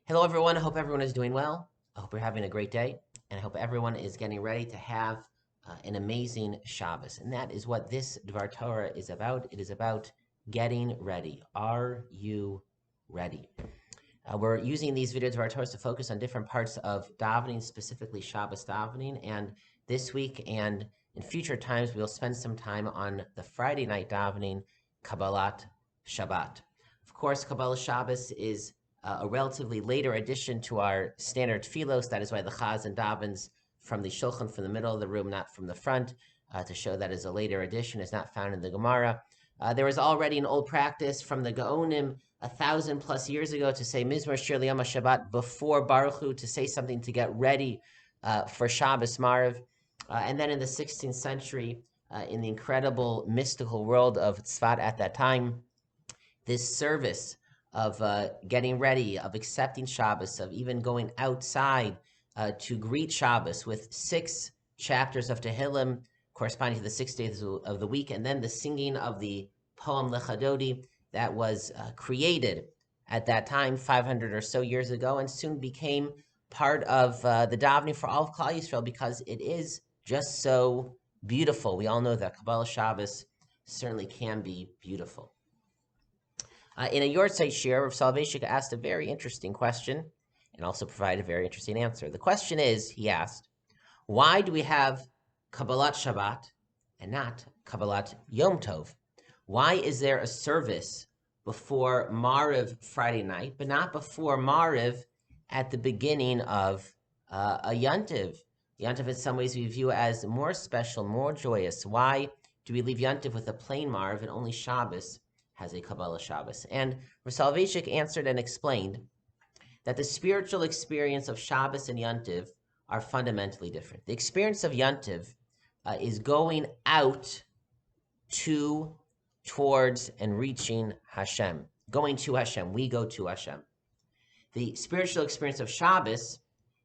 Hello, everyone. I hope everyone is doing well. I hope you're having a great day. And I hope everyone is getting ready to have an amazing Shabbos. And that is what this Dvar Torah is about. It is about getting ready. Are you ready? We're using these video Dvar Torahs to focus on different parts of davening, specifically Shabbos davening. And this week and in future times, we'll spend some time on the Friday night davening, Kabbalah Shabbat. Of course, Kabbalah Shabbos is a relatively later addition to our standard tefillos. That is why the Chaz and davens from the shulchan, from the middle of the room, not from the front, to show that is a later addition, is not found in the Gemara. There was already an old practice from the Gaonim 1,000+ years ago to say Mizmor Shir L'Yom HaShabbat before Baruch Hu, to say something to get ready for Shabbos Mariv. And then in the 16th century, in the incredible mystical world of Tzfat at that time, this service of getting ready, of accepting Shabbos, of even going outside to greet Shabbos with 6 chapters of Tehillim corresponding to the 6 days of the week, and then the singing of the poem Lechadodi that was created at that time 500 or so years ago, and soon became part of the davening for all of Klal Yisrael because it is just so beautiful. We all know that Kabbalah Shabbos certainly can be beautiful. In a Yortzeit Shir, Rav Soloveitchik asked a very interesting question and also provided a very interesting answer. The question is, he asked, why do we have Kabbalah Shabbat and not Kabbalah Yom Tov? Why is there a service before Mariv Friday night, but not before Mariv at the beginning of a Yontiv? Yontiv, in some ways, we view as more special, more joyous. Why do we leave Yontiv with a plain Mariv and only Shabbos has a Kabbalah Shabbos? And Rav Soloveitchik answered and explained that the spiritual experience of Shabbos and Yontiv are fundamentally different. The experience of Yontiv is going out towards and reaching Hashem. Going to Hashem. We go to Hashem. The spiritual experience of Shabbos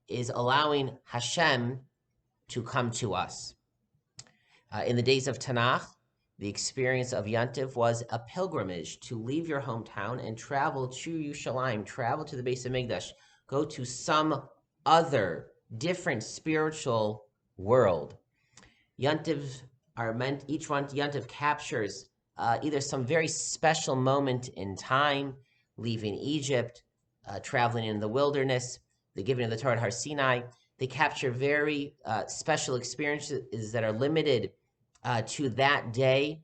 is allowing Hashem to come to us. In the days of Tanakh, the experience of Yontiv was a pilgrimage to leave your hometown and travel to Yerushalayim, travel to the Beis Hamikdash, go to some other different spiritual world. Yontiv are meant, each one Yontiv captures either some very special moment in time, leaving Egypt, traveling in the wilderness, the giving of the Torah at Har Sinai. They capture very special experiences that are limited to that day,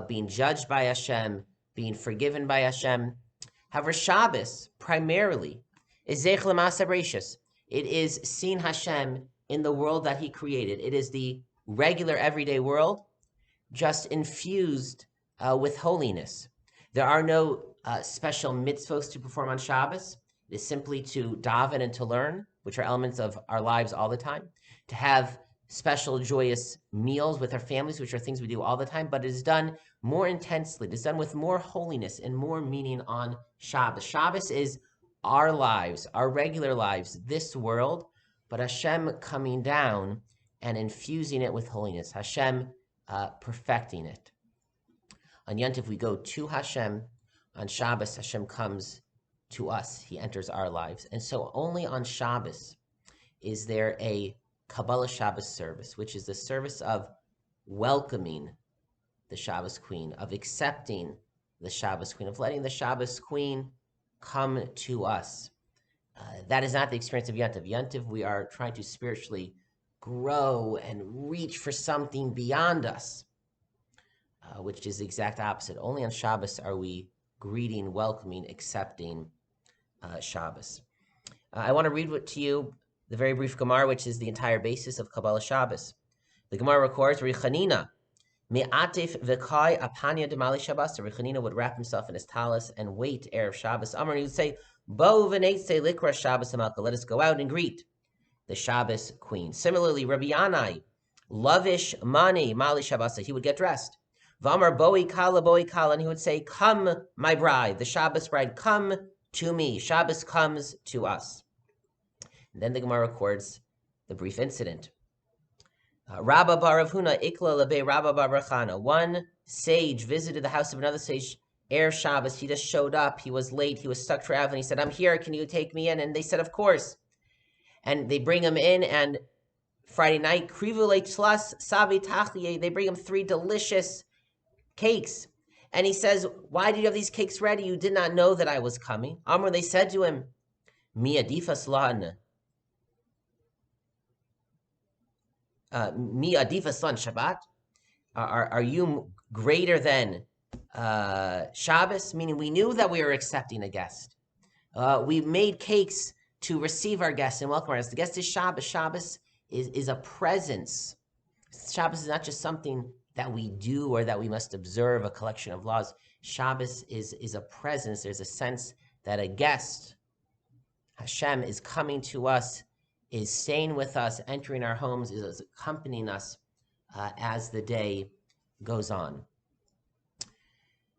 being judged by Hashem, being forgiven by Hashem. However, Shabbos primarily is Zeich L'Maaseh Bereishis. It is seeing Hashem in the world that He created. It is the regular, everyday world, just infused with holiness. There are no special mitzvos to perform on Shabbos. It is simply to daven and to learn, which are elements of our lives all the time, to have special joyous meals with our families, which are things we do all the time, but it is done more intensely. It is done with more holiness and more meaning on Shabbos. Shabbos is our lives, our regular lives, this world, but Hashem coming down and infusing it with holiness, Hashem perfecting it. On Yontiv, we go to Hashem. On Shabbos, Hashem comes to us. He enters our lives. And so only on Shabbos is there a Kabbalah Shabbos service, which is the service of welcoming the Shabbos Queen, of accepting the Shabbos Queen, of letting the Shabbos Queen come to us. That is not the experience of Yontiv. Yontiv, we are trying to spiritually grow and reach for something beyond us, which is the exact opposite. Only on Shabbos are we greeting, welcoming, accepting Shabbos. I want to read to you the very brief Gemara, which is the entire basis of Kabbalah Shabbos. The Gemara records, Rechanina, me'atif v'kai apanya demali Shabbos. Rechanina would wrap himself in his talis and wait Erev Shabbos. Amar, he would say, Bo v'neitze likra Shabbos hamalka. Let us go out and greet the Shabbos Queen. Similarly, Rabbi Yanai, lavish mani mali Shabbos. He would get dressed. V'amar boi kala, and he would say, come, my bride, the Shabbos bride, come to me. Shabbos comes to us. And then the Gemara records the brief incident. Rabba bar Rav Huna ikla lebe Rabba bar Rachana. One sage visited the house of another sage Erev Shabbos, he just showed up. He was late. He was stuck traveling. He said, I'm here. Can you take me in? And they said, of course. And they bring him in, and Friday night, Krivule Tlas Savi Tachliye, they bring him 3 delicious cakes. And he says, why did you have these cakes ready? You did not know that I was coming. Amr, they said to him, Mi adifas lan. Mi adifas lan Shabbat. Are you greater than Shabbos? Meaning we knew that we were accepting a guest. We made cakes to receive our guests and welcome our guests. The guest is Shabbos. Shabbos is a presence. Shabbos is not just something that we do or that we must observe, a collection of laws. Shabbos is a presence. There's a sense that a guest, Hashem, is coming to us, is staying with us, entering our homes, is accompanying us as the day goes on.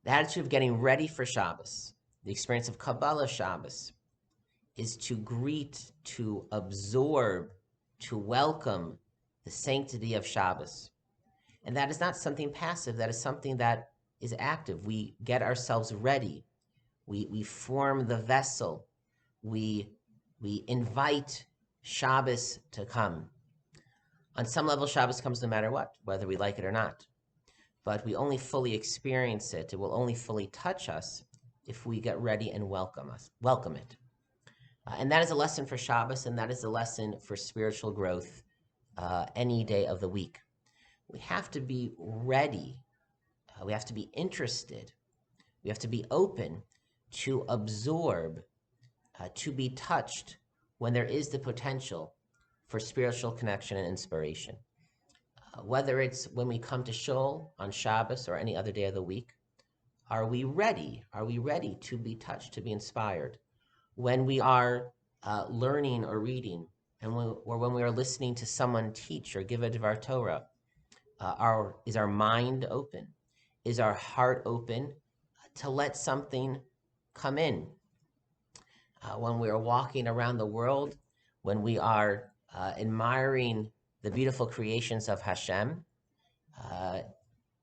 The attitude of getting ready for Shabbos, the experience of Kabbalah Shabbat, is to greet, to absorb, to welcome the sanctity of Shabbos. And that is not something passive, that is something that is active. We get ourselves ready. We form the vessel. We invite Shabbos to come. On some level, Shabbos comes no matter what, whether we like it or not. But we only fully experience it. It will only fully touch us if we get ready and welcome it. And that is a lesson for Shabbos, and that is a lesson for spiritual growth any day of the week. We have to be ready. We have to be interested. We have to be open to absorb, to be touched when there is the potential for spiritual connection and inspiration. Whether it's when we come to Shul on Shabbos or any other day of the week, are we ready? Are we ready to be touched, to be inspired? When we are learning or reading, or when we are listening to someone teach or give a Dvar Torah, is our mind open? Is our heart open to let something come in? When we are walking around the world, when we are admiring the beautiful creations of Hashem,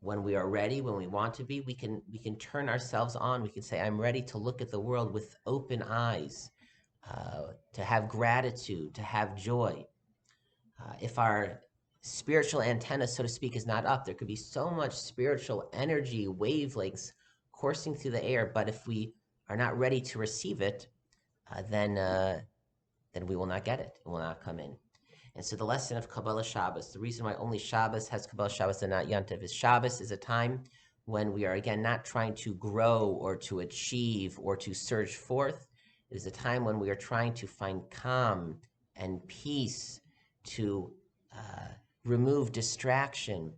when we are ready, when we want to be, we can turn ourselves on. We can say, I'm ready to look at the world with open eyes, to have gratitude, to have joy. If our spiritual antenna, so to speak, is not up, there could be so much spiritual energy, wavelengths coursing through the air, but if we are not ready to receive it, then we will not get it. It will not come in. And so the lesson of Kabbalah Shabbat, the reason why only Shabbos has Kabbalah Shabbat and not Yontif, is Shabbos is a time when we are, again, not trying to grow or to achieve or to surge forth. It is a time when we are trying to find calm and peace, to remove distraction,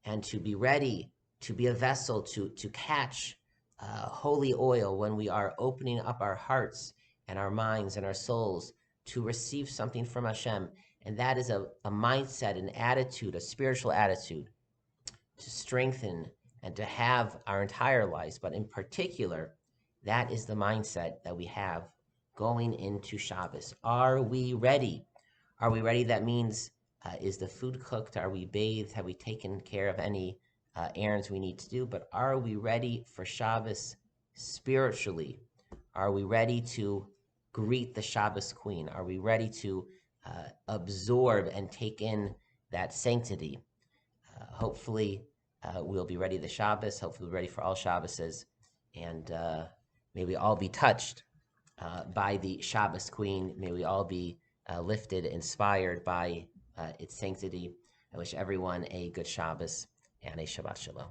and to be ready, to be a vessel, to catch holy oil when we are opening up our hearts and our minds and our souls to receive something from Hashem. And that is a mindset, an attitude, a spiritual attitude to strengthen and to have our entire lives. But in particular, that is the mindset that we have going into Shabbos. Are we ready? Are we ready? That means, is the food cooked? Are we bathed? Have we taken care of any errands we need to do? But are we ready for Shabbos spiritually? Are we ready to greet the Shabbos queen? Are we ready to absorb and take in that sanctity? Hopefully, we'll be ready this Shabbos. Hopefully, we're ready for all Shabboses. And may we all be touched by the Shabbos queen. May we all be lifted, inspired by its sanctity. I wish everyone a good Shabbos and a Shabbat Shalom.